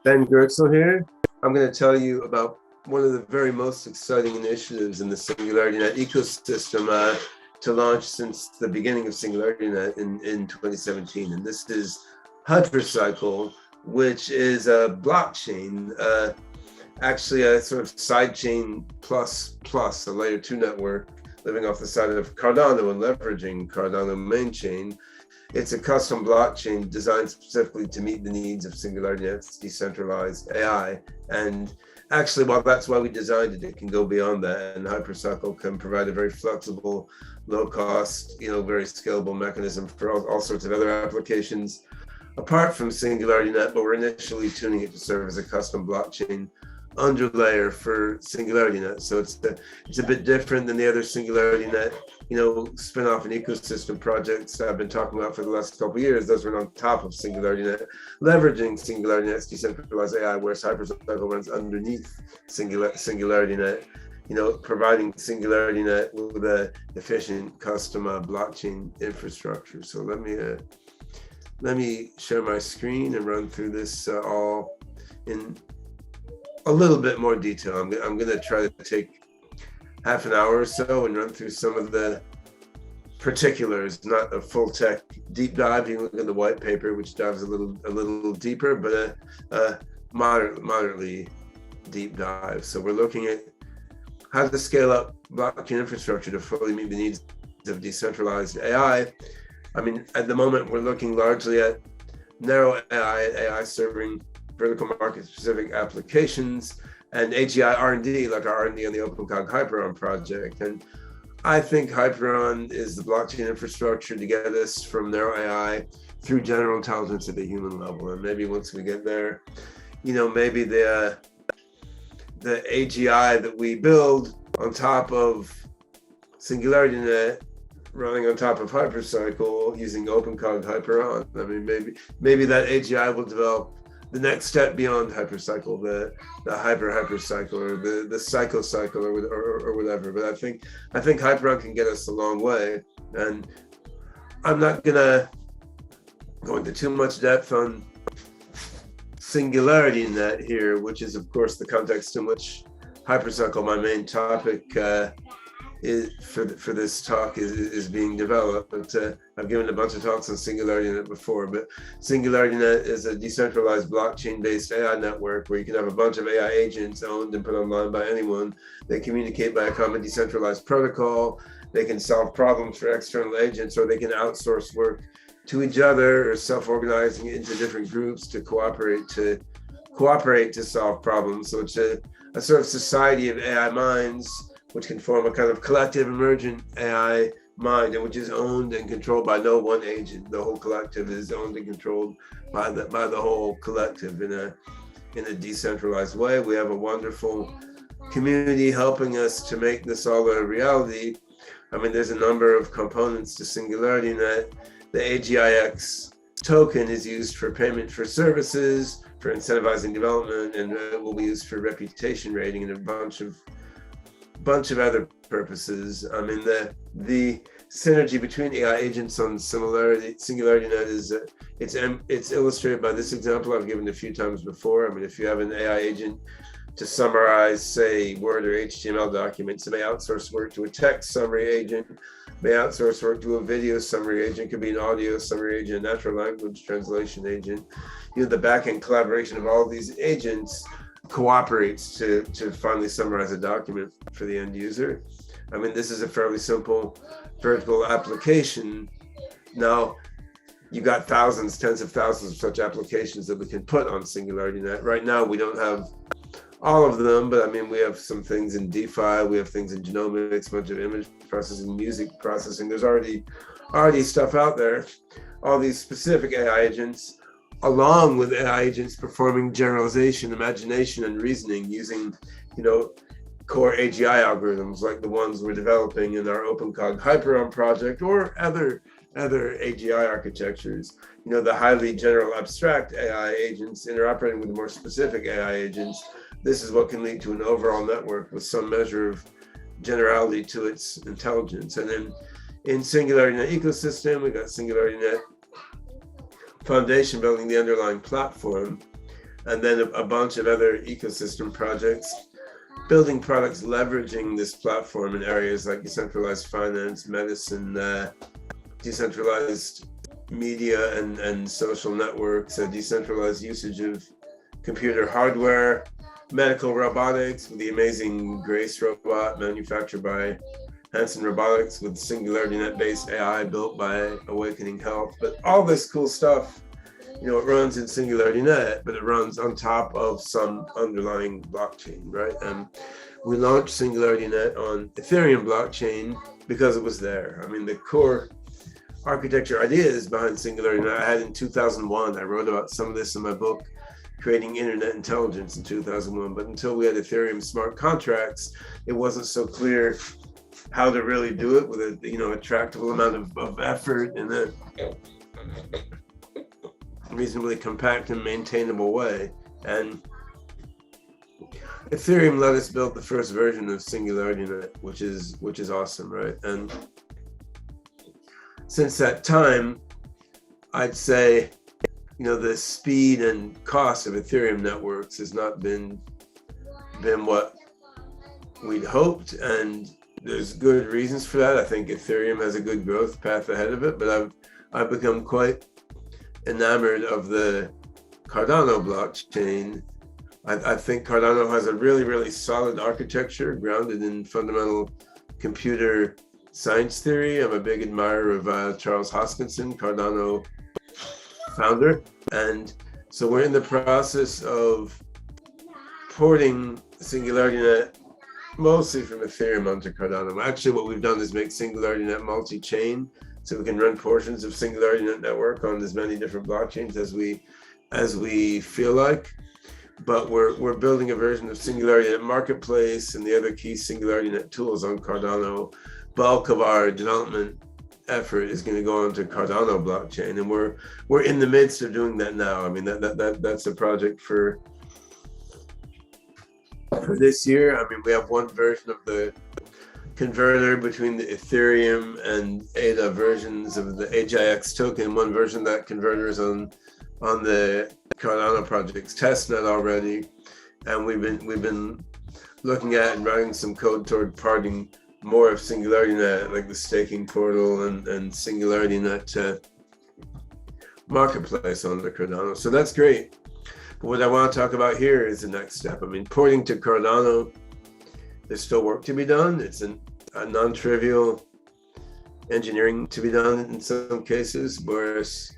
Ben Goertzel here. I'm going to tell you about one of the very most exciting initiatives in the SingularityNET ecosystem to launch since the beginning of SingularityNET in 2017. And this is Hypercycle, which is a blockchain, actually a sort of sidechain plus, a layer 2 network living off the side of Cardano and leveraging Cardano main chain. It's a custom blockchain designed specifically to meet the needs of SingularityNET's decentralized AI. And actually, while that's why we designed it, it can go beyond that. And Hypercycle can provide a very flexible, low cost, very scalable mechanism for all sorts of other applications apart from SingularityNET, but we're initially tuning it to serve as a custom blockchain underlayer for SingularityNET. So it's a bit different than the other SingularityNET, spin-off and ecosystem projects that I've been talking about for the last couple of years. Those run on top of SingularityNET, leveraging SingularityNET's decentralized AI, whereas Hypercycle runs underneath SingularityNET, providing SingularityNET with an efficient custom blockchain infrastructure. So let me share my screen and run through this all in a little bit more detail. I'm going to try to take half an hour or so and run through some of the particulars, not a full tech deep dive. You can look at the white paper, which dives a little deeper, but a moderately deep dive. So we're looking at how to scale up blockchain infrastructure to fully meet the needs of decentralized AI. I mean, at the moment, we're looking largely at narrow AI serving vertical market specific applications and AGI R&D, like our R&D on the OpenCog Hyperon project. And I think Hyperon is the blockchain infrastructure to get us from narrow AI through general intelligence at the human level. And maybe once we get there, maybe the AGI that we build on top of SingularityNET running on top of Hypercycle using OpenCog Hyperon. I mean, maybe that AGI will develop the next step beyond Hypercycle, the Hypercycle or the Cycle or whatever. But I think Hyperon can get us a long way. And I'm not gonna go into too much depth on SingularityNET here, which is of course the context in which Hypercycle, my main topic, is for this talk is being developed. But I've given a bunch of talks on SingularityNET before, but SingularityNET is a decentralized blockchain-based AI network where you can have a bunch of AI agents owned and put online by anyone. They communicate by a common decentralized protocol. They can solve problems for external agents, or they can outsource work to each other, or self-organizing into different groups to cooperate to solve problems. So it's a sort of society of AI minds, which can form a kind of collective emergent AI mind, and which is owned and controlled by no one agent. The whole collective is owned and controlled by the whole collective in a decentralized way. We have a wonderful community helping us to make this all a reality. I mean, there's a number of components to SingularityNET. The AGIX token is used for payment for services, for incentivizing development, and it will be used for reputation rating and a bunch of other purposes. I mean, the synergy between AI agents on SingularityNET is it's illustrated by this example I've given a few times before. I mean, if you have an AI agent to summarize, say, Word or HTML documents, it may outsource work to a text summary agent, may outsource work to a video summary agent, could be an audio summary agent, a natural language translation agent. The back-end collaboration of all these agents cooperates to finally summarize a document for the end user. I mean, this is a fairly simple vertical application. Now, you got thousands, tens of thousands of such applications that we can put on SingularityNET. Right now, we don't have all of them, but I mean, we have some things in DeFi, we have things in genomics, a bunch of image processing, music processing. There's already stuff out there. All these specific AI agents, along with AI agents performing generalization, imagination, and reasoning using, core AGI algorithms like the ones we're developing in our OpenCog Hyperon project or other AGI architectures. The highly general abstract AI agents interoperating with the more specific AI agents. This is what can lead to an overall network with some measure of generality to its intelligence. And then in SingularityNET ecosystem, we got SingularityNET Foundation building the underlying platform. and then a bunch of other ecosystem projects, building products leveraging this platform in areas like decentralized finance, medicine, decentralized media and social networks, decentralized usage of computer hardware, medical robotics with the amazing Grace robot manufactured by Hanson Robotics with SingularityNET-based AI built by Awakening Health. But all this cool stuff, it runs in SingularityNET, but it runs on top of some underlying blockchain, right? And we launched SingularityNET on Ethereum blockchain because it was there. I mean, the core architecture ideas behind SingularityNET I had in 2001. I wrote about some of this in my book, Creating Internet Intelligence, in 2001. But until we had Ethereum smart contracts, it wasn't so clear how to really do it with a tractable amount of effort in a reasonably compact and maintainable way. And Ethereum let us build the first version of SingularityNET, which is awesome, right? And since that time, I'd say, the speed and cost of Ethereum networks has not been what we'd hoped, and there's good reasons for that. I think Ethereum has a good growth path ahead of it, but I've become quite enamored of the Cardano blockchain. I think Cardano has a really, really solid architecture grounded in fundamental computer science theory. I'm a big admirer of Charles Hoskinson, Cardano founder. And so we're in the process of porting SingularityNET mostly from Ethereum onto Cardano. Actually, what we've done is make SingularityNET multi-chain, so we can run portions of SingularityNET network on as many different blockchains as we feel like. But we're building a version of SingularityNET Marketplace and the other key SingularityNET tools on Cardano. Bulk of our development effort is going to go onto Cardano blockchain, and we're in the midst of doing that now. I mean, that's a project for this year. I mean, we have one version of the converter between the Ethereum and ADA versions of the AJAX token. One version of that converter is on the Cardano project's testnet already, and we've been looking at and writing some code toward porting more of SingularityNET, like the staking portal and SingularityNET marketplace on the Cardano. So that's great. But what I want to talk about here is the next step. I mean, porting to Cardano, there's still work to be done. It's a non-trivial engineering to be done in some cases, whereas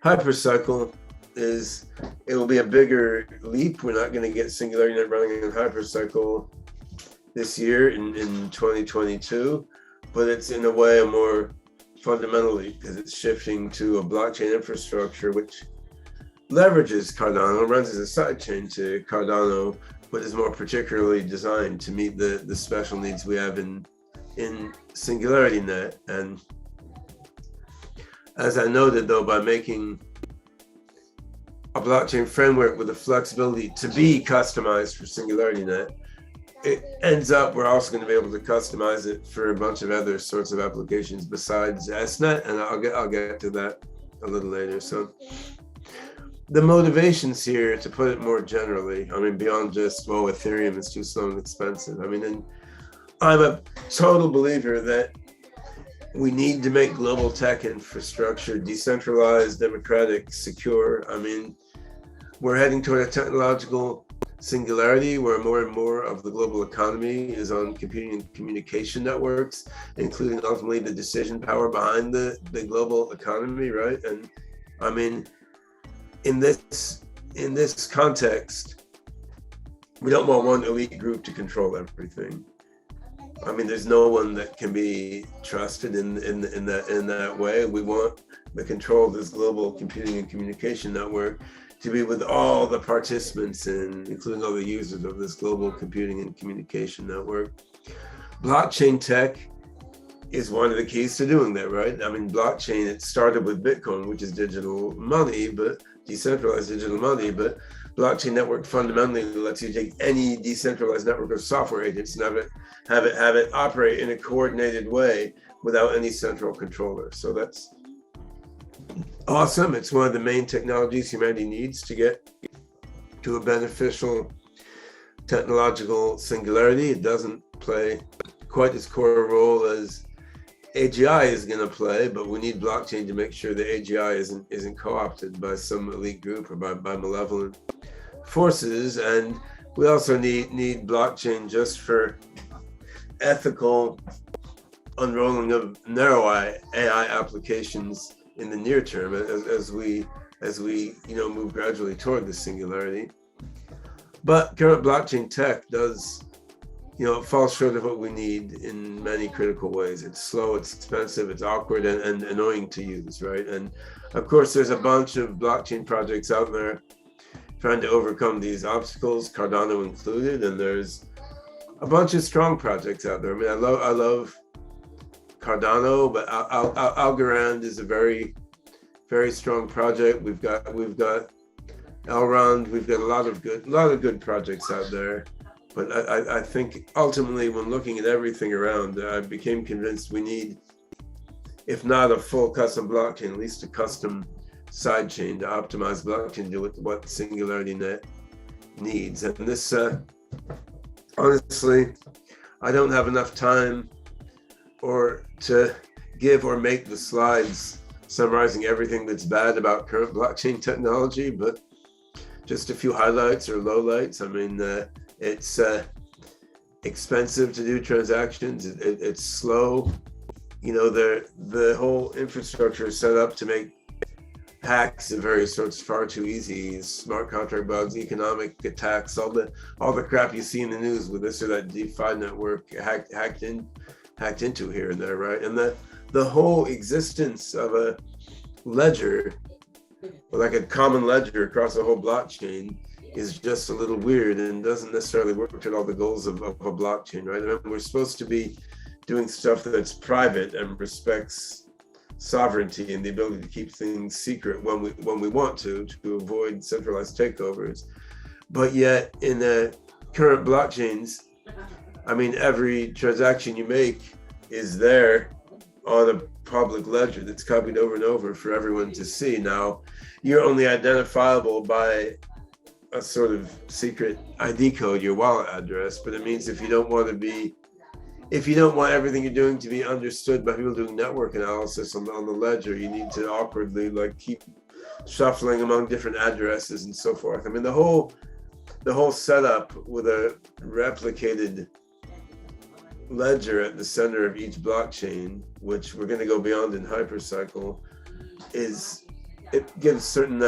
Hypercycle it will be a bigger leap. We're not going to get SingularityNET running in Hypercycle this year in 2022, but it's in a way a more fundamental leap because it's shifting to a blockchain infrastructure which leverages Cardano, runs as a sidechain to Cardano, but is more particularly designed to meet the special needs we have in SingularityNET. And as I noted, though, by making a blockchain framework with the flexibility to be customized for SingularityNET, it ends up we're also going to be able to customize it for a bunch of other sorts of applications besides SNet, and I'll get to that a little later. So the motivations here, to put it more generally, I mean, beyond just, well, Ethereum is too slow and expensive. I mean, and I'm a total believer that we need to make global tech infrastructure decentralized, democratic, secure. I mean, we're heading toward a technological singularity where more and more of the global economy is on computing and communication networks, including ultimately the decision power behind the global economy, right? And I mean, in this context, we don't want one elite group to control everything. I mean, there's no one that can be trusted in that way. We want the control of this global computing and communication network to be with all the participants including all the users of this global computing and communication network. Blockchain tech is one of the keys to doing that, right? I mean, blockchain, it started with Bitcoin, which is digital money, but decentralized digital money, but blockchain network fundamentally lets you take any decentralized network of software agents and have it operate in a coordinated way without any central controller. So that's awesome. It's one of the main technologies humanity needs to get to a beneficial technological singularity. It doesn't play quite as core a role as AGI is going to play, but we need blockchain to make sure that AGI isn't co-opted by some elite group or by malevolent forces. And we also need blockchain just for ethical unrolling of narrow AI applications in the near term as we move gradually toward the singularity. But current blockchain tech does, it falls short of what we need in many critical ways. It's slow, it's expensive, it's awkward and annoying to use, right? And of course, there's a bunch of blockchain projects out there trying to overcome these obstacles, Cardano included, and there's a bunch of strong projects out there. I mean, I love Cardano, but Algorand is a very, very strong project. We've got Elrond. We've got a lot of good projects out there. But I think ultimately, when looking at everything around, I became convinced we need, if not a full custom blockchain, at least a custom sidechain to optimize blockchain to do with what SingularityNET needs. And this, honestly, I don't have enough time or to give or make the slides summarizing everything that's bad about current blockchain technology, but just a few highlights or lowlights. I mean, it's expensive to do transactions. It's slow. The whole infrastructure is set up to make hacks of various sorts far too easy. Smart contract bugs, economic attacks, all the crap you see in the news with this or that DeFi network hacked into here and there, right? And the whole existence of a ledger, like a common ledger across the whole blockchain, is just a little weird and doesn't necessarily work to all the goals of a blockchain, right? I mean, we're supposed to be doing stuff that's private and respects sovereignty and the ability to keep things secret when we want to avoid centralized takeovers. But yet in the current blockchains, I mean, every transaction you make is there on a public ledger that's copied over and over for everyone to see. Now, you're only identifiable by a sort of secret ID code, your wallet address, but it means if you don't want everything you're doing to be understood by people doing network analysis on the ledger, you need to awkwardly keep shuffling among different addresses and so forth. I mean, the whole setup with a replicated ledger at the center of each blockchain, which we're going to go beyond in Hypercycle, it gives certain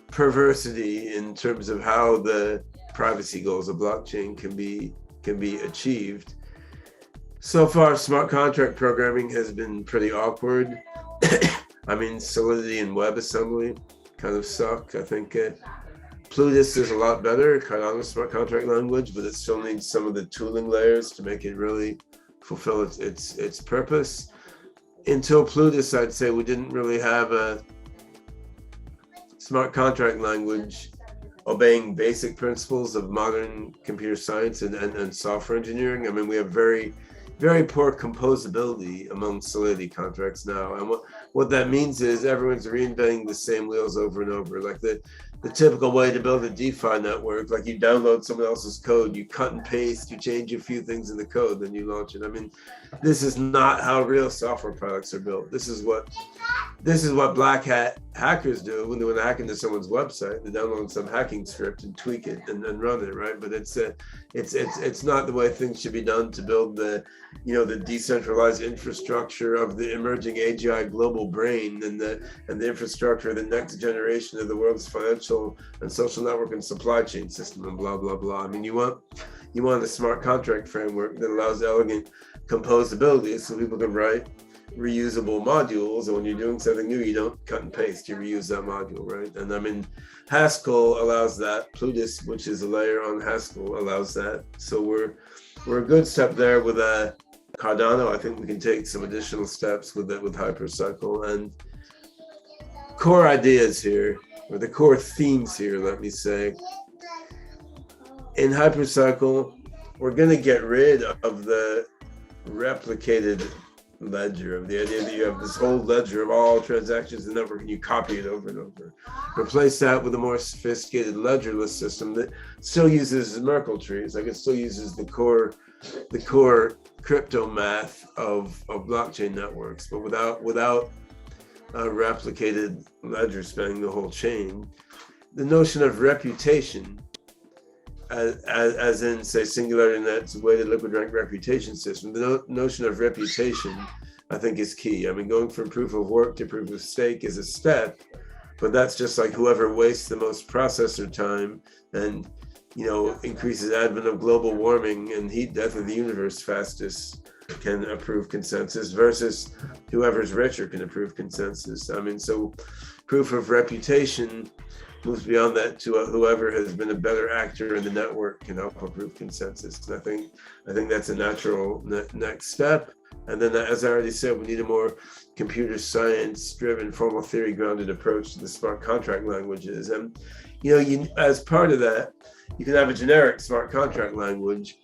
perversity in terms of how the privacy goals of blockchain can be achieved. So far, smart contract programming has been pretty awkward. I mean, Solidity and WebAssembly kind of suck. I think Plutus is a lot better, Cardano smart contract language, but it still needs some of the tooling layers to make it really fulfill its purpose. Until Plutus, I'd say we didn't really have a smart contract language obeying basic principles of modern computer science and software engineering. I mean, we have very, very poor composability among Solidity contracts now. And what that means is everyone's reinventing the same wheels over and over. Like the typical way to build a DeFi network, like you download someone else's code, you cut and paste, you change a few things in the code, then you launch it. I mean, this is not how real software products are built. This is what black hat hackers do when they hack into someone's website. They download some hacking script and tweak it and then run it, right? But it's not the way things should be done to build the decentralized infrastructure of the emerging AGI global brain and the infrastructure of the next generation of the world's financial and social network and supply chain system and blah blah blah. I mean, you want a smart contract framework that allows elegant composability so people can write reusable modules, and when you're doing something new, you don't cut and paste, you reuse that module, right? And I mean, Haskell allows that. Plutus, which is a layer on Haskell, allows that. So we're a good step there with Cardano. I think we can take some additional steps with Hypercycle. And core ideas here, or the core themes here, let me say. In Hypercycle, we're going to get rid of the replicated ledger, of the idea that you have this whole ledger of all transactions in the network and you copy it over and over. Replace that with a more sophisticated ledgerless system that still uses Merkle trees, like it still uses the core crypto math of blockchain networks, but without a replicated ledger spanning the whole chain. The notion of reputation, as in, say, SingularityNET's weighted liquid rank reputation system, the notion of reputation, I think, is key. I mean, going from proof of work to proof of stake is a step, but that's just like whoever wastes the most processor time and, you know, increases advent of global warming and heat death of the universe fastest can approve consensus versus whoever's richer can approve consensus. I mean, so proof of reputation moves beyond that to whoever has been a better actor in the network can help approve consensus. And I think that's a natural next step. And then, as I already said, we need a more computer science driven, formal theory grounded approach to the smart contract languages. And, you know, as part of that, you can have a generic smart contract language,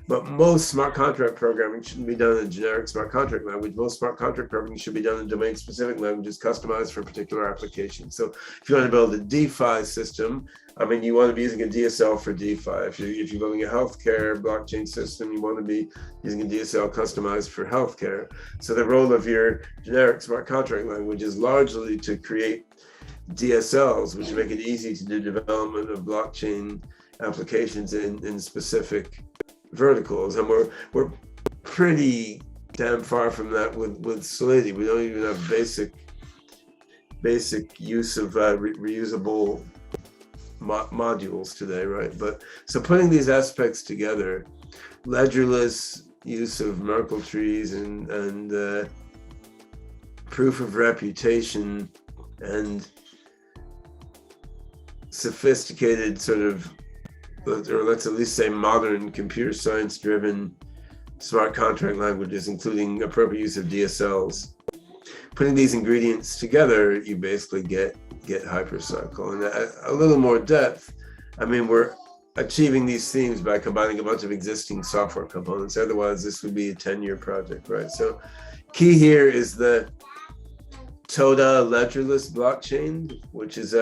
but most smart contract programming shouldn't be done in a generic smart contract language. Most smart contract programming should be done in domain-specific languages customized for a particular application. So if you want to build a DeFi system, I mean, you want to be using a DSL for DeFi. If you're building a healthcare blockchain system, you want to be using a DSL customized for healthcare. So the role of your generic smart contract language is largely to create DSLs, which make it easy to do development of blockchain applications in specific verticals, and we're pretty damn far from that with Solidity. We don't even have basic use of reusable modules today, right? But so putting these aspects together, ledgerless use of Merkle trees and proof of reputation and sophisticated sort of, or let's at least say modern computer science driven smart contract languages, including appropriate use of DSLs. Putting these ingredients together, you basically get Hypercycle. And a little more depth, I mean, we're achieving these themes by combining a bunch of existing software components. Otherwise, this would be a 10-year project, right? So key here is the TODA ledgerless blockchain, which is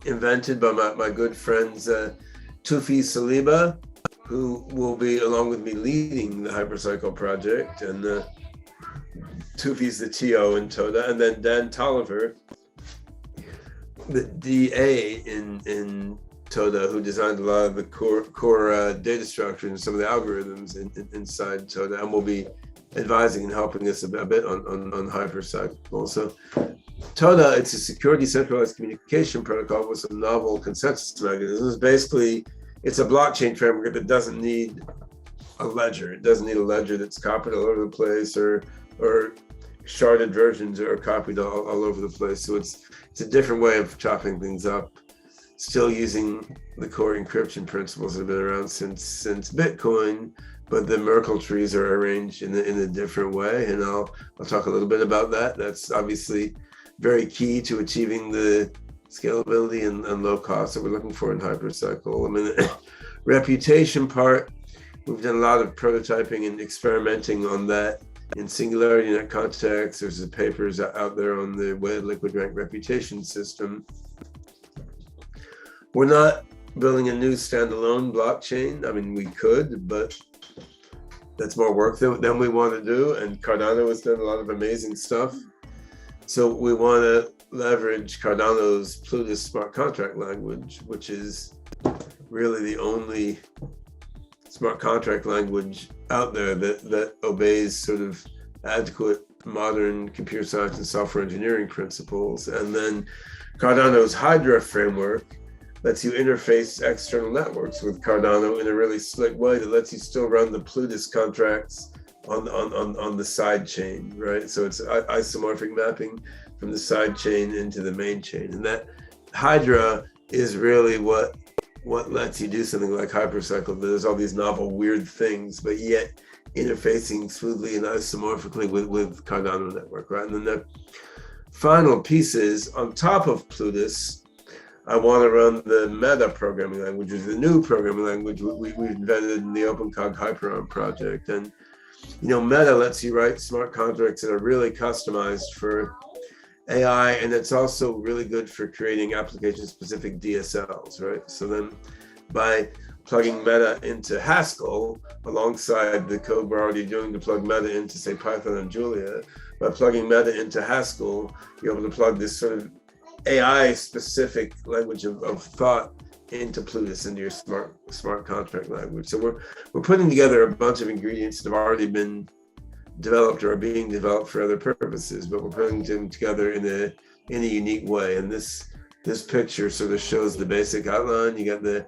invented by my good friends Tufi Saliba, who will be, along with me, leading the Hypercycle project. And Tufi's the TO in TODA, and then Dan Tolliver, the DA in TODA, who designed a lot of the core data structure and some of the algorithms inside TODA, and will be advising and helping us a bit on Hypercycle. So TODA, it's a secure decentralized communication protocol with some novel consensus mechanisms. Basically, it's a blockchain framework that doesn't need a ledger. It doesn't need a ledger that's copied all over the place, or sharded versions are copied all over the place. So it's a different way of chopping things up, still using the core encryption principles that have been around since Bitcoin, but the Merkle trees are arranged in a different way. And I'll talk a little bit about that. That's obviously very key to achieving the scalability and low cost that we're looking for in Hypercycle. I mean, the reputation part, we've done a lot of prototyping and experimenting on that in SingularityNET context. There's the papers out there on the weighted liquid rank reputation system. We're not building a new standalone blockchain. I mean, we could, but that's more work than we want to do. And Cardano has done a lot of amazing stuff. So we want to leverage Cardano's Plutus smart contract language, which is really the only smart contract language out there that obeys sort of adequate modern computer science and software engineering principles. And then Cardano's Hydra framework lets you interface external networks with Cardano in a really slick way that lets you still run the Plutus contracts on the side chain, right? So it's isomorphic mapping from the side chain into the main chain. And that Hydra is really what lets you do something like Hypercycle. There's all these novel, weird things, but yet interfacing smoothly and isomorphically with Cardano network, right? And then the final piece is, on top of Plutus, I want to run the Meta programming language, which is the new programming language we invented in the OpenCog Hyperon project. And Meta lets you write smart contracts that are really customized for AI, and it's also really good for creating application-specific DSLs, right? So then by plugging Meta into Haskell alongside the code we're already doing to plug Meta into, say, Python and Julia, by plugging Meta into Haskell, you're able to plug this sort of AI-specific language of thought into Plutus, into your smart contract language. So we're putting together a bunch of ingredients that have already been developed or are being developed for other purposes, but we're putting them together in a unique way. And this picture sort of shows the basic outline. You got the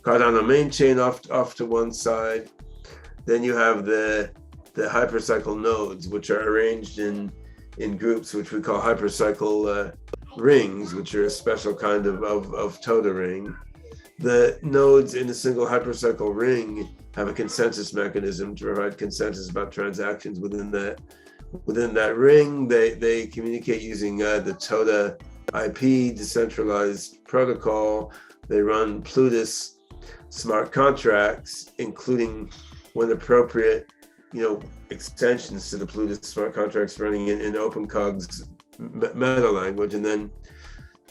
Cardano main chain off to one side. Then you have the Hypercycle nodes, which are arranged in groups, which we call Hypercycle rings, which are a special kind of TODA ring. The nodes in a single Hypercycle ring have a consensus mechanism to provide consensus about transactions within that ring. They communicate using the TODA IP decentralized protocol. They run Plutus smart contracts, including, when appropriate, extensions to the Plutus smart contracts running in OpenCog's Meta language. And then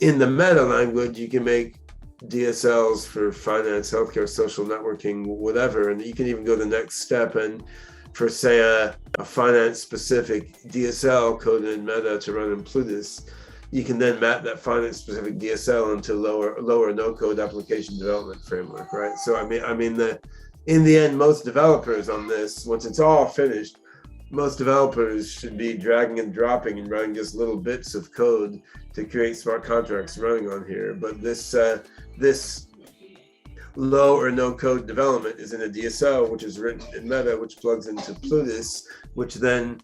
in the Meta language, you can make DSLs for finance, healthcare, social networking, whatever. And you can even go the next step, and for, say, a finance-specific DSL coded in Meta to run in Plutus, you can then map that finance-specific DSL into lower no-code application development framework, right? So in the end, most developers on this, once it's all finished, most developers should be dragging and dropping and writing just little bits of code to create smart contracts running on here. But this low or no code development is in a DSL, which is written in Meta, which plugs into Plutus, which then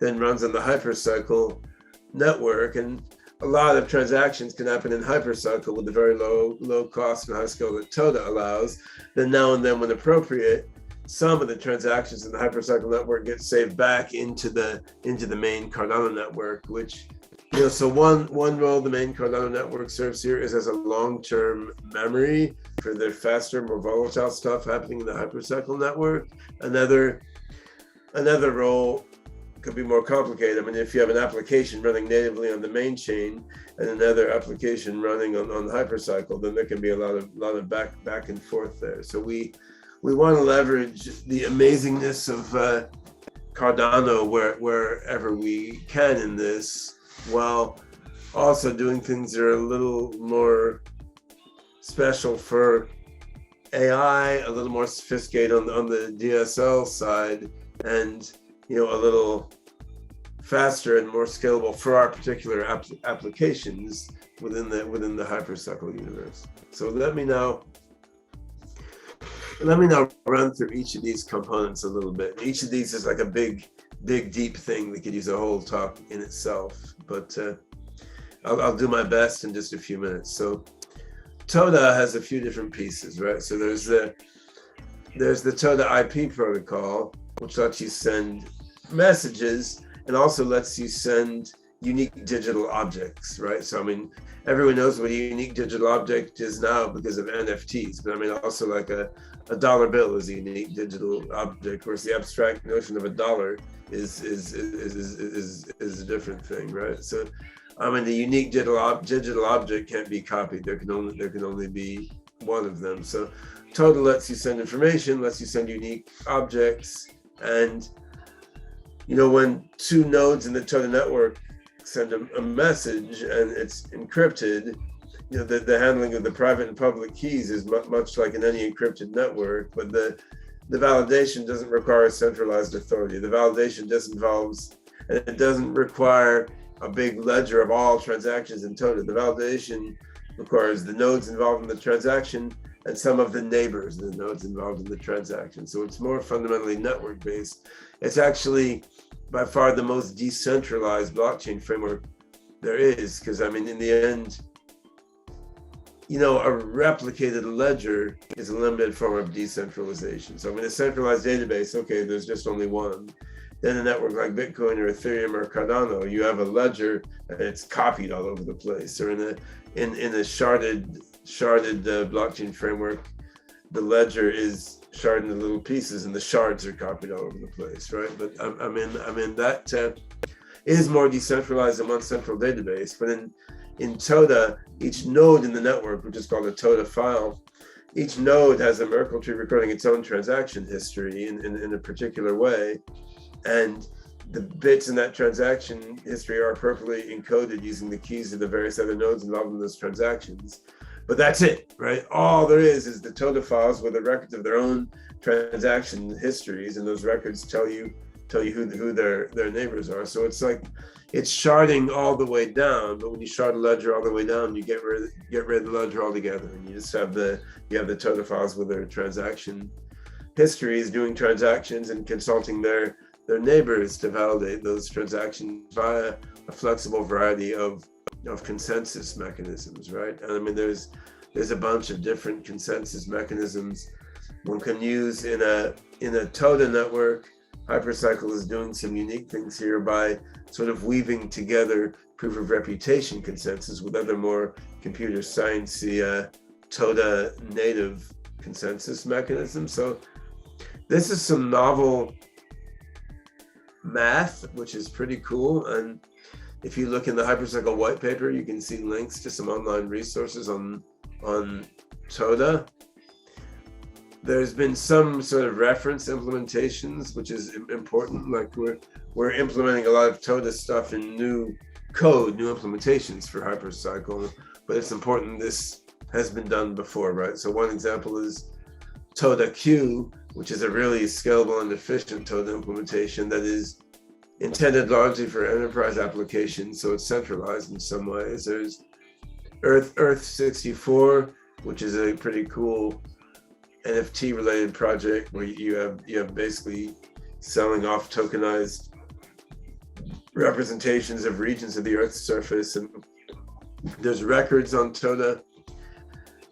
runs on the Hypercycle network. And a lot of transactions can happen in Hypercycle with the very low cost and high scale that TODA allows. Then now and then, when appropriate, some of the transactions in the Hypercycle network get saved back into the main Cardano network, which, so one role the main Cardano network serves here is as a long-term memory for the faster, more volatile stuff happening in the Hypercycle network. Another role could be more complicated. If you have an application running natively on the main chain and another application running on Hypercycle, then there can be a lot of back and forth there. So we want to leverage the amazingness of Cardano wherever we can in this, while also doing things that are a little more special for AI, a little more sophisticated on the DSL side, and a little faster and more scalable for our particular applications within the Hypercycle universe. So let me now run through each of these components a little bit. Each of these is like a big, deep thing that could use a whole talk in itself, but I'll do my best in just a few minutes. So TODA has a few different pieces, right? So there's the TODA IP protocol, which lets you send messages and also lets you send unique digital objects, right? So everyone knows what a unique digital object is now because of NFTs, but also like a dollar bill is a unique digital object, whereas the abstract notion of a dollar is a different thing, right? So the unique digital object can't be copied. There can only be one of them. So TODA lets you send information, lets you send unique objects, and when two nodes in the TODA network send a message and it's encrypted, the handling of the private and public keys is much like in any encrypted network, but the validation doesn't require a centralized authority. The validation it doesn't require a big ledger of all transactions in TODA. The validation requires the nodes involved in the transaction and some of the neighbors, the nodes involved in the transaction. So it's more fundamentally network-based. It's actually by far the most decentralized blockchain framework there is, because in the end, a replicated ledger is a limited form of decentralization. So in a centralized database, okay, there's just only one. Then a network like Bitcoin or Ethereum or Cardano, you have a ledger and it's copied all over the place. Or in a sharded blockchain framework, the ledger is shard into little pieces, and the shards are copied all over the place, right? But I mean that is more decentralized than one central database. But in TODA, each node in the network, which is called a TODA file, each node has a Merkle tree recording its own transaction history in a particular way, and the bits in that transaction history are appropriately encoded using the keys of the various other nodes involved in those transactions. But that's it, right? All there is the TODA files with the records of their own transaction histories, and those records tell you who their neighbors are. So it's like it's sharding all the way down, but when you shard a ledger all the way down, you get rid of the ledger altogether, and you just have the TODA files with their transaction histories, doing transactions and consulting their neighbors to validate those transactions via a flexible variety of consensus mechanisms, right? And I mean, there's a bunch of different consensus mechanisms one can use in a TODA network. Hypercycle is doing some unique things here by sort of weaving together proof of reputation consensus with other more computer sciencey TODA native consensus mechanisms. So this is some novel math, which is pretty cool. And if you look in the Hypercycle white paper, you can see links to some online resources on TODA. There's been some sort of reference implementations, which is important. Like we're implementing a lot of TODA stuff in new code, new implementations for Hypercycle, but it's important this has been done before, right? So one example is TODA Q, which is a really scalable and efficient TODA implementation that is intended largely for enterprise applications, so it's centralized in some ways. There's Earth 64, which is a pretty cool NFT related project where you have basically selling off tokenized representations of regions of the Earth's surface, and there's records on TODA.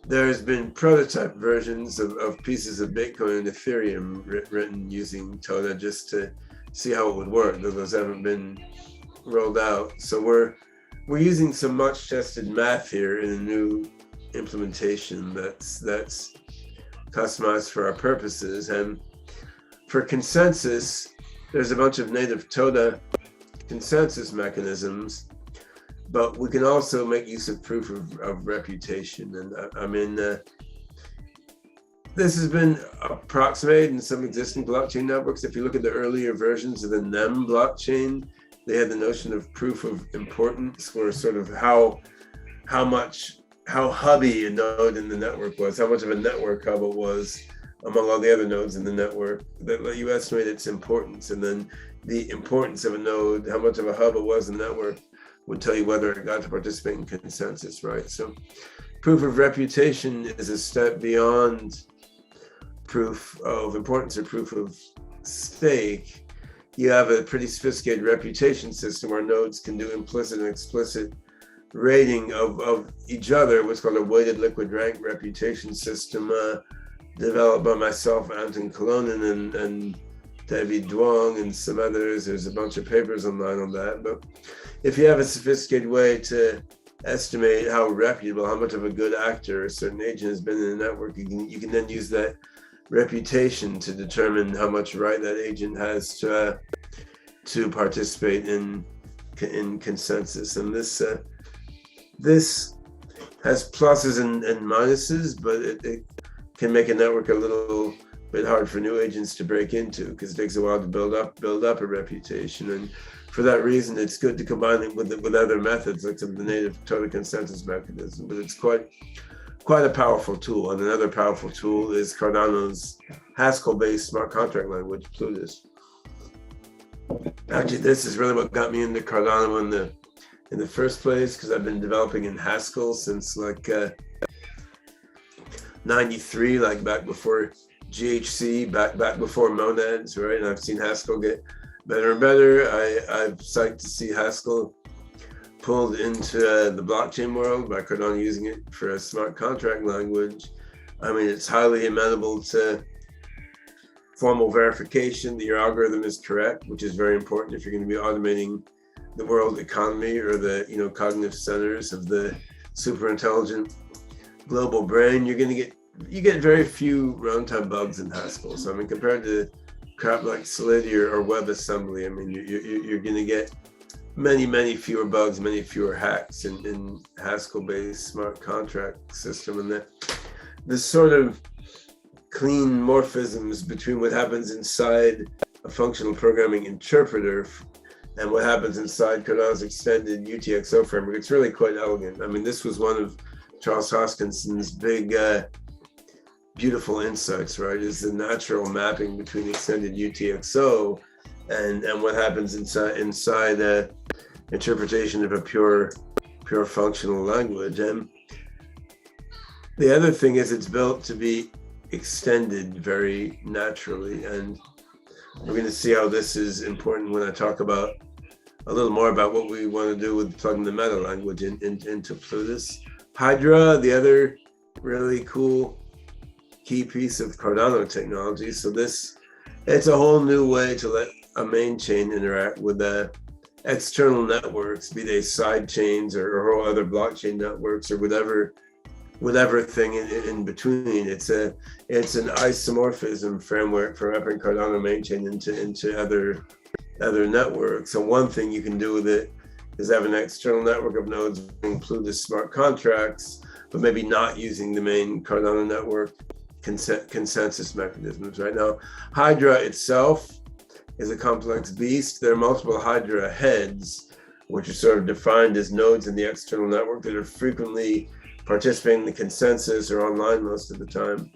There's been prototype versions of pieces of Bitcoin and Ethereum written using TODA just to see how it would work, though those haven't been rolled out. So we're using some much tested math here in a new implementation that's customized for our purposes. And for consensus, there's a bunch of native TODA consensus mechanisms, but we can also make use of proof of reputation. And I mean, this has been approximated in some existing blockchain networks. If you look at the earlier versions of the NEM blockchain, they had the notion of proof of importance, where sort of how hubby a node in the network was, how much of a network hub it was among all the other nodes in the network, that let you estimate its importance. And then the importance of a node, how much of a hub it was in the network, would tell you whether it got to participate in consensus, right? So proof of reputation is a step beyond proof of importance or proof of stake. You have a pretty sophisticated reputation system where nodes can do implicit and explicit rating of each other, what's called a weighted liquid rank reputation system, developed by myself, Anton Kolonen, and David Duong, and some others. There's a bunch of papers online on that. But if you have a sophisticated way to estimate how reputable, how much of a good actor a certain agent has been in the network, you can then use that reputation to determine how much right that agent has to participate in consensus. And this has pluses and minuses, but it can make a network a little bit hard for new agents to break into, because it takes a while to build up a reputation. And for that reason, it's good to combine it with other methods, like some of the native TODA consensus mechanism. But it's quite a powerful tool. And another powerful tool is Cardano's Haskell-based smart contract language, Plutus. Actually, this is really what got me into Cardano in the first place, because I've been developing in Haskell since like 93, like back before GHC, back before monads, right? And I've seen Haskell get better and better. I'm psyched to see Haskell pulled into the blockchain world by Cardano using it for a smart contract language. I mean, it's highly amenable to formal verification that your algorithm is correct, which is very important if you're going to be automating the world economy or the cognitive centers of the super intelligent global brain. You're going to get you get very few runtime bugs in Haskell. So I mean, compared to crap like Solidity or WebAssembly, I mean, you're going to get many fewer bugs, many fewer hacks in Haskell-based smart contract system, and the sort of clean morphisms between what happens inside a functional programming interpreter and what happens inside Cardano's extended UTXO framework. It's really quite elegant. I mean, this was one of Charles Hoskinson's big, beautiful insights, right? Is the natural mapping between extended UTXO and what happens inside interpretation of a pure functional language. And the other thing is it's built to be extended very naturally, and we're going to see how this is important when I talk about a little more about what we want to do with plugging the meta language into Plutus. Hydra, the other really cool key piece of Cardano technology. So it's a whole new way to let a main chain interact with the external networks, be they side chains or other blockchain networks or whatever thing in between. It's an isomorphism framework for mapping Cardano main chain into other networks. So one thing you can do with it is have an external network of nodes include the smart contracts, but maybe not using the main Cardano network consensus mechanisms. Right now, Hydra itself is a complex beast. There are multiple Hydra heads, which are sort of defined as nodes in the external network that are frequently participating in the consensus or online most of the time.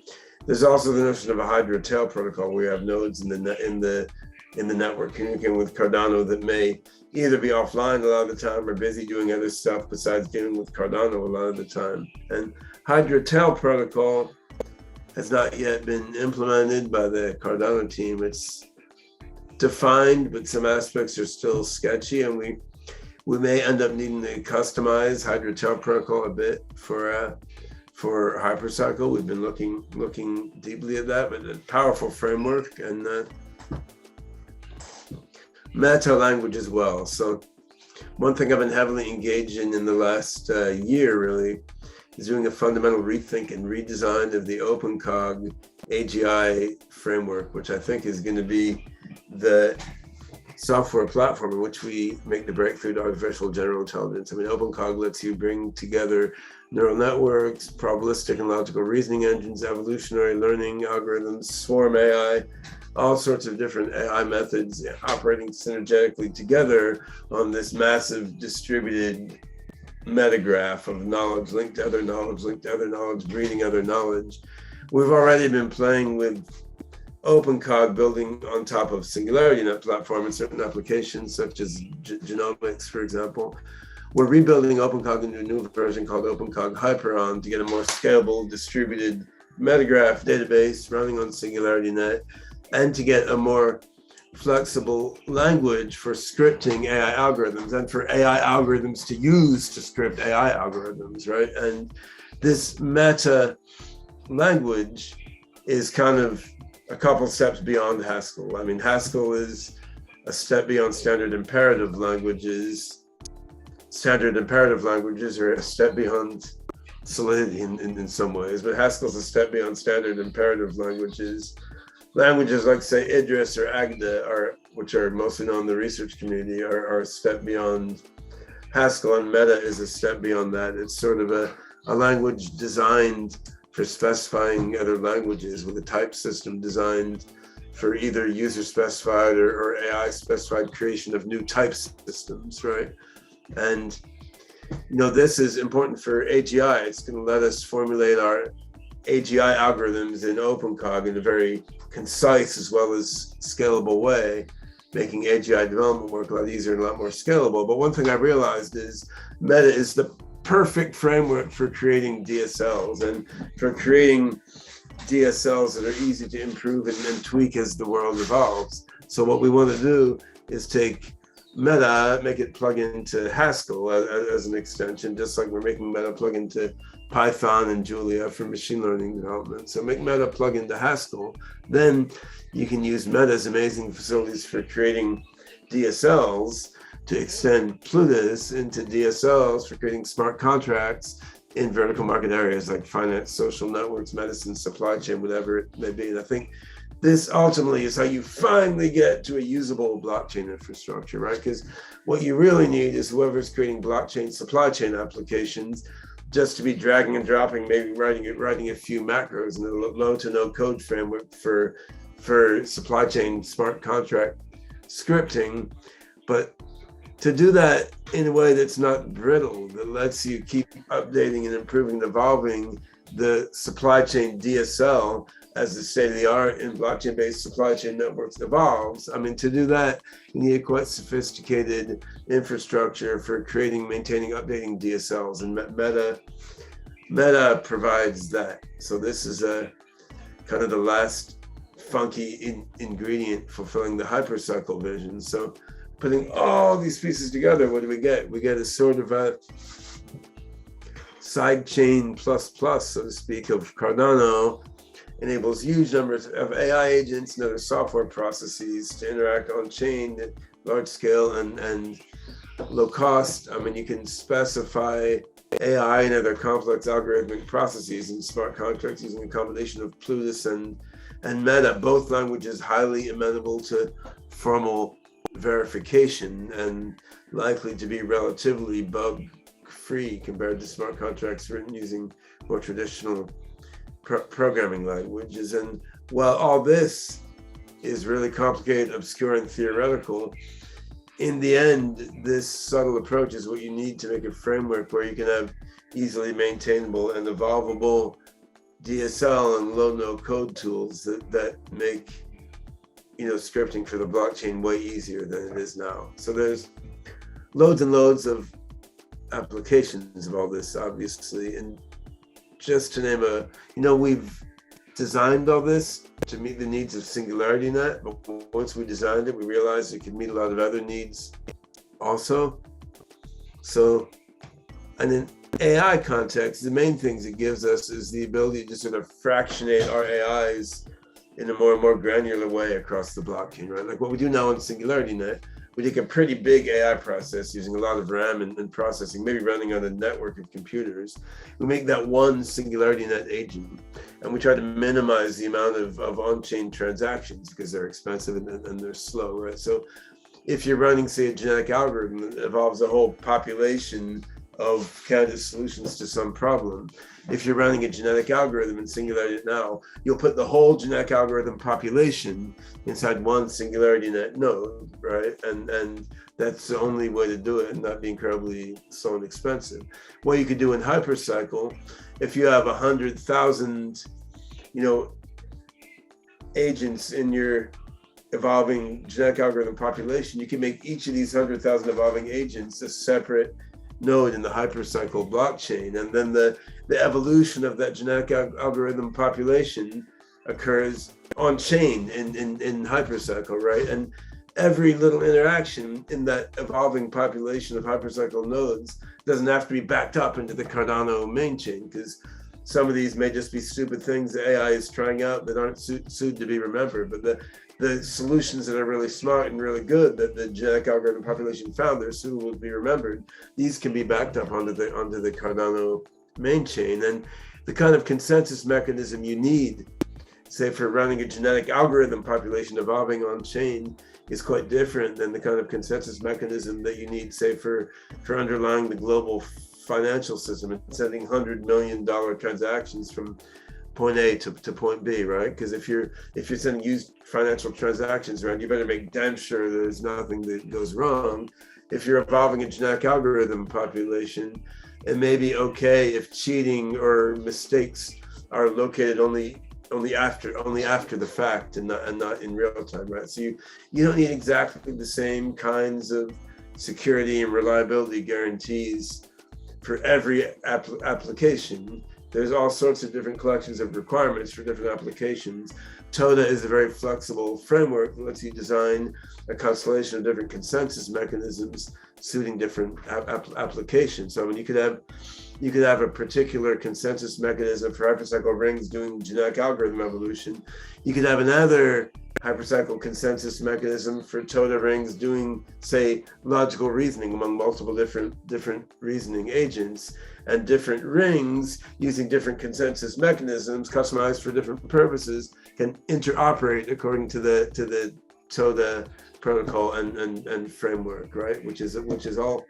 There's also the notion of a Hydra tail protocol where you have nodes in the network communicating with Cardano that may either be offline a lot of the time or busy doing other stuff besides dealing with Cardano a lot of the time. And Hydra tail protocol has not yet been implemented by the Cardano team. It's defined, but some aspects are still sketchy, and we may end up needing to customize Hydra tail protocol a bit for Hypercycle. We've been looking deeply at that, but a powerful framework and meta language as well. So one thing I've been heavily engaged in the last year really is doing a fundamental rethink and redesign of the OpenCog AGI framework, which I think is going to be the software platform in which we make the breakthrough to artificial general intelligence. I mean, OpenCog lets you bring together neural networks, probabilistic and logical reasoning engines, evolutionary learning algorithms, swarm AI, all sorts of different AI methods operating synergetically together on this massive distributed metagraph of knowledge linked to other knowledge, breeding other knowledge. We've already been playing with OpenCog building on top of SingularityNET platform in certain applications such as genomics, for example. We're rebuilding OpenCog into a new version called OpenCog Hyperon to get a more scalable, distributed metagraph database running on SingularityNET and to get a more flexible language for scripting AI algorithms and for AI algorithms to use to script AI algorithms, right? And this meta language is kind of a couple steps beyond Haskell. I mean, Haskell is a step beyond standard imperative languages. Standard imperative languages are a step beyond Solidity in some ways, but Haskell's a step beyond standard imperative languages. Languages like, say, Idris or Agda, which are mostly known in the research community, are a step beyond Haskell, and Meta is a step beyond that. It's sort of a language designed for specifying other languages with a type system designed for either user-specified or AI-specified creation of new type systems, right? And, you know, this is important for AGI. It's going to let us formulate our AGI algorithms in OpenCog in a very concise as well as scalable way, making AGI development work a lot easier and a lot more scalable. But one thing I realized is Meta is the perfect framework for creating DSLs and for creating DSLs that are easy to improve and tweak as the world evolves. So what we want to do is take Meta, make it plug into Haskell as an extension, just like we're making Meta plug into Python and Julia for machine learning development. So make Meta plug into Haskell. Then you can use Meta's amazing facilities for creating DSLs to extend Plutus into DSLs for creating smart contracts in vertical market areas like finance, social networks, medicine, supply chain, whatever it may be. And I think this ultimately is how you finally get to a usable blockchain infrastructure, right? Because what you really need is whoever's creating blockchain supply chain applications just to be dragging and dropping, maybe writing a few macros in a low to no code framework for supply chain smart contract scripting. But to do that in a way that's not brittle, that lets you keep updating and improving and evolving the supply chain DSL as the state of the art in blockchain-based supply chain networks evolves. I mean, to do that, you need a quite sophisticated infrastructure for creating, maintaining, updating DSLs, and Meta provides that. So this is a kind of the last funky ingredient fulfilling the hypercycle vision. So putting all these pieces together, what do we get? We get a sort of a sidechain plus, so to speak, of Cardano. Enables huge numbers of AI agents and other software processes to interact on chain at large scale and low cost. I mean, you can specify AI and other complex algorithmic processes in smart contracts using a combination of Plutus and Meta, both languages highly amenable to formal verification and likely to be relatively bug-free compared to smart contracts written using more traditional programming languages. And while all this is really complicated, obscure, and theoretical, in the end, this subtle approach is what you need to make a framework where you can have easily maintainable and evolvable DSL and low-no code tools that make scripting for the blockchain way easier than it is now. So there's loads and loads of applications of all this, obviously. And just to name we've designed all this to meet the needs of SingularityNET, but once we designed it, we realized it could meet a lot of other needs also. So, and in AI context, the main things it gives us is the ability to sort of fractionate our AIs in a more and more granular way across the blockchain, right? Like what we do now in SingularityNET, we take a pretty big AI process using a lot of RAM and processing, maybe running on a network of computers. We make that one SingularityNET agent, and we try to minimize the amount of on-chain transactions because they're expensive and they're slow, right? So if you're running, say, a genetic algorithm that involves a whole population of candidate solutions to some problem, if you're running a genetic algorithm in SingularityNET now, you'll put the whole genetic algorithm population inside one SingularityNET node, right? And that's the only way to do it and not be incredibly slow and expensive. What you could do in Hypercycle, if you have 100,000, agents in your evolving genetic algorithm population, you can make each of these 100,000 evolving agents a separate node in the Hypercycle blockchain, and then the evolution of that genetic algorithm population occurs on chain in Hypercycle, right? And every little interaction in that evolving population of Hypercycle nodes doesn't have to be backed up into the Cardano main chain, because some of these may just be stupid things the AI is trying out that aren't suited to be remembered, but the solutions that are really smart and really good that the genetic algorithm population found that are suitable to be remembered, these can be backed up onto the Cardano main chain. And the kind of consensus mechanism you need, say, for running a genetic algorithm population evolving on chain is quite different than the kind of consensus mechanism that you need, say, for underlying the global financial system and sending $100 million transactions from point A to point B, right? Because if you're sending used financial transactions around, you better make damn sure there's nothing that goes wrong. If you're evolving a genetic algorithm population, it may be okay if cheating or mistakes are located only after the fact and not in real time, right? So you don't need exactly the same kinds of security and reliability guarantees for every application. There's all sorts of different collections of requirements for different applications, TODA is a very flexible framework that lets you design a constellation of different consensus mechanisms suiting different applications. So I mean, you could have a particular consensus mechanism for hypercycle rings doing genetic algorithm evolution. You could have another hypercycle consensus mechanism for TODA rings doing, say, logical reasoning among multiple different reasoning agents, and different rings using different consensus mechanisms customized for different purposes can interoperate according to the TODA protocol and framework, right? Which is all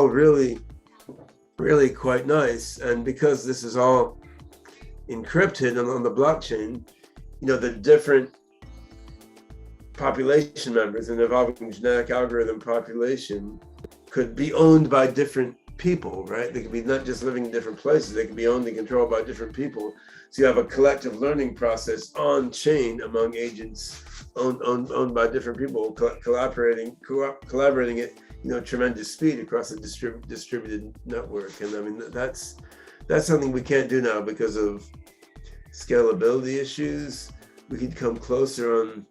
really quite nice. And because this is all encrypted and on the blockchain, you know, the different population members in evolving genetic algorithm population could be owned by different people, right? They could be not just living in different places, they could be owned and controlled by different people. So you have a collective learning process on chain among agents owned by different people, collaborating at, you know, tremendous speed across a distributed network. And I mean, that's something we can't do now because of scalability issues. We could come closer on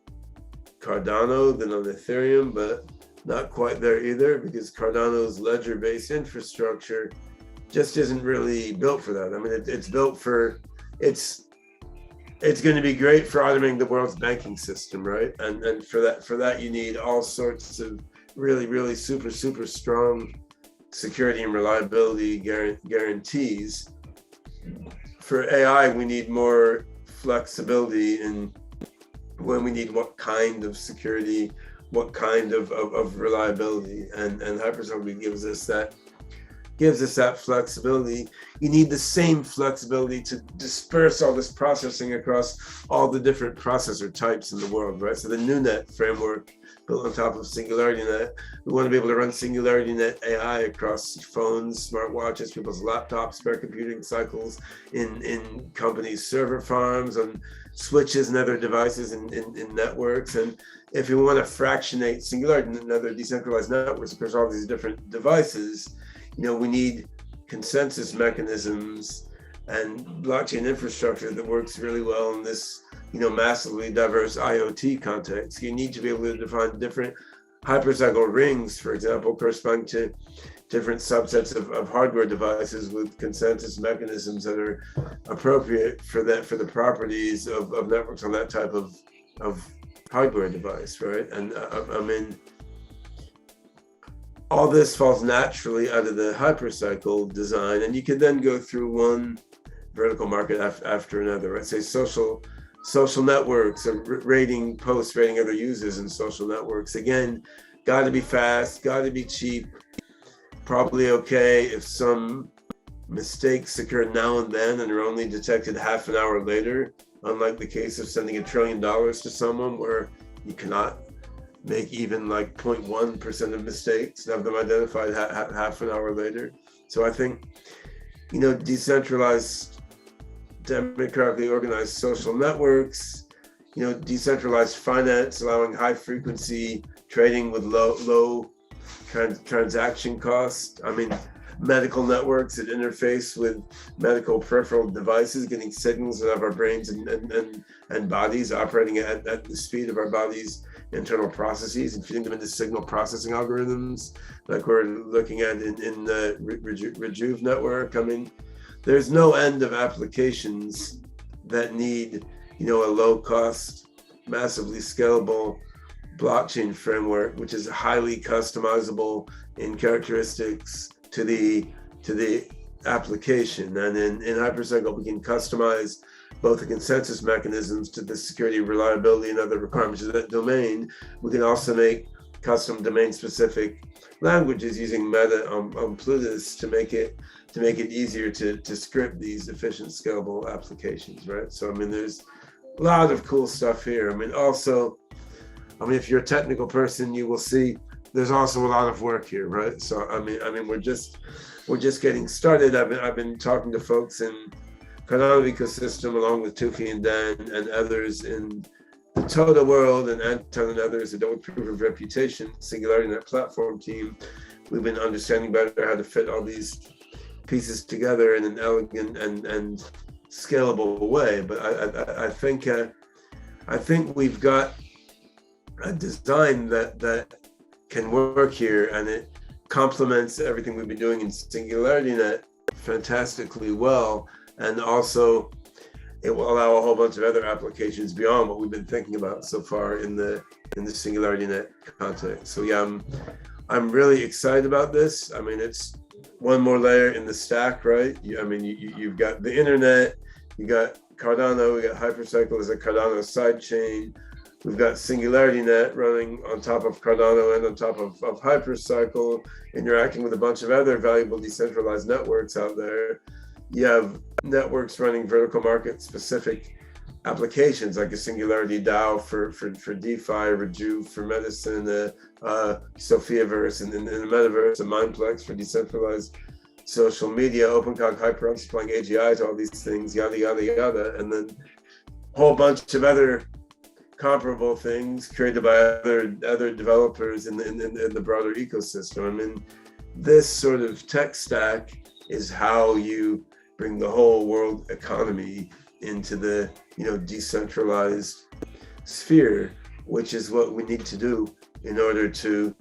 Cardano than on Ethereum, but not quite there either, because Cardano's ledger-based infrastructure just isn't really built for that. I mean, it's built for, it's going to be great for automating the world's banking system, right? And for that you need all sorts of really super strong security and reliability guarantees. For AI, we need more flexibility in when we need what kind of security, what kind of reliability, and Hypercycle gives us that flexibility. You need the same flexibility to disperse all this processing across all the different processor types in the world, right? So the NewNet framework built on top of SingularityNET, we want to be able to run SingularityNET AI across phones, smartwatches, people's laptops, spare computing cycles, in companies' server farms, on switches and other devices in networks. And if you want to fractionate SingularityNET and other decentralized networks across all these different devices, you know, we need consensus mechanisms and blockchain infrastructure that works really well in this, you know, massively diverse IoT context. You need to be able to define different hypercycle rings, for example, corresponding to different subsets of hardware devices with consensus mechanisms that are appropriate for the properties of networks on that type of hardware device, right? And I mean, all this falls naturally out of the hypercycle design, and you can then go through one vertical market after another, right? Say social networks, rating posts, rating other users in social networks. Again, got to be fast, got to be cheap, probably okay if some mistakes occur now and then and are only detected half an hour later, unlike the case of sending $1 trillion to someone where you cannot make even like 0.1% of mistakes and have them identified half an hour later. So I think, you know, decentralized, democratically organized social networks, you know, decentralized finance, allowing high frequency trading with low transaction costs. I mean, medical networks that interface with medical peripheral devices, getting signals out of our brains and bodies operating at the speed of our bodies' internal processes and feeding them into signal processing algorithms like we're looking at in the Rejuve network. I mean, there's no end of applications that need, you know, a low cost, massively scalable blockchain framework, which is highly customizable in characteristics to the application. And in Hypercycle, we can customize both the consensus mechanisms to the security, reliability, and other requirements of that domain. We can also make custom domain-specific languages using Meta on Plutus to make it easier to script these efficient, scalable applications, right? So I mean, there's a lot of cool stuff here. I mean, also, if you're a technical person, you will see there's also a lot of work here, right? So I mean, we're just getting started. I've been talking to folks in Cardano ecosystem, along with Tufi and Dan and others in the TODA world, and Anton and others that don't prove of reputation, SingularityNET platform team. We've been understanding better how to fit all these pieces together in an elegant and scalable way. But I think we've got a design that can work here, and it complements everything we've been doing in SingularityNET fantastically well, and also it will allow a whole bunch of other applications beyond what we've been thinking about so far in the SingularityNET context. So yeah, I'm really excited about this. I mean, it's one more layer in the stack, right? You've got the internet, you got Cardano, we got Hypercycle as a Cardano sidechain. We've got SingularityNET running on top of Cardano and on top of Hypercycle, interacting with a bunch of other valuable decentralized networks out there. You have networks running vertical market specific applications like a Singularity DAO for DeFi, Rejuve for medicine, Sophiaverse and in the metaverse, a Mindplex for decentralized social media, OpenCog, HyperCycle supplying AGI to all these things, yada, yada, yada. And then a whole bunch of other comparable things created by other developers in the broader ecosystem. I mean, this sort of tech stack is how you bring the whole world economy into the decentralized sphere, which is what we need to do in order to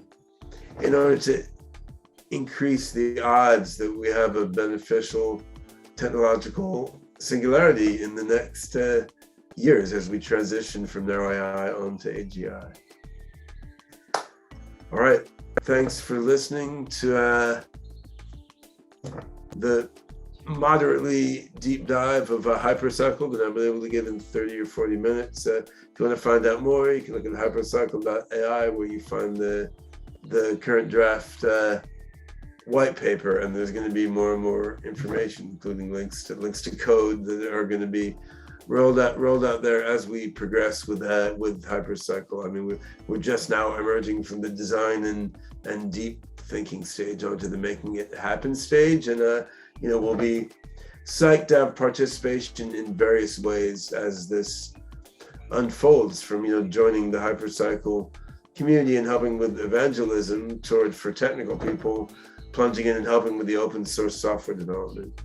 increase the odds that we have a beneficial technological singularity in the next years as we transition from narrow AI onto AGI. All right, thanks for listening to the moderately deep dive of a Hypercycle that I've been able to give in 30 or 40 minutes. If you want to find out more, you can look at hypercycle.ai, where you find the current draft white paper, and there's going to be more and more information, including links to code that are going to be rolled out there as we progress with Hypercycle. I mean, we're just now emerging from the design and deep thinking stage onto the making it happen stage, and we'll be psyched to have participation in various ways as this unfolds, from joining the Hypercycle community and helping with evangelism for technical people, plunging in and helping with the open source software development.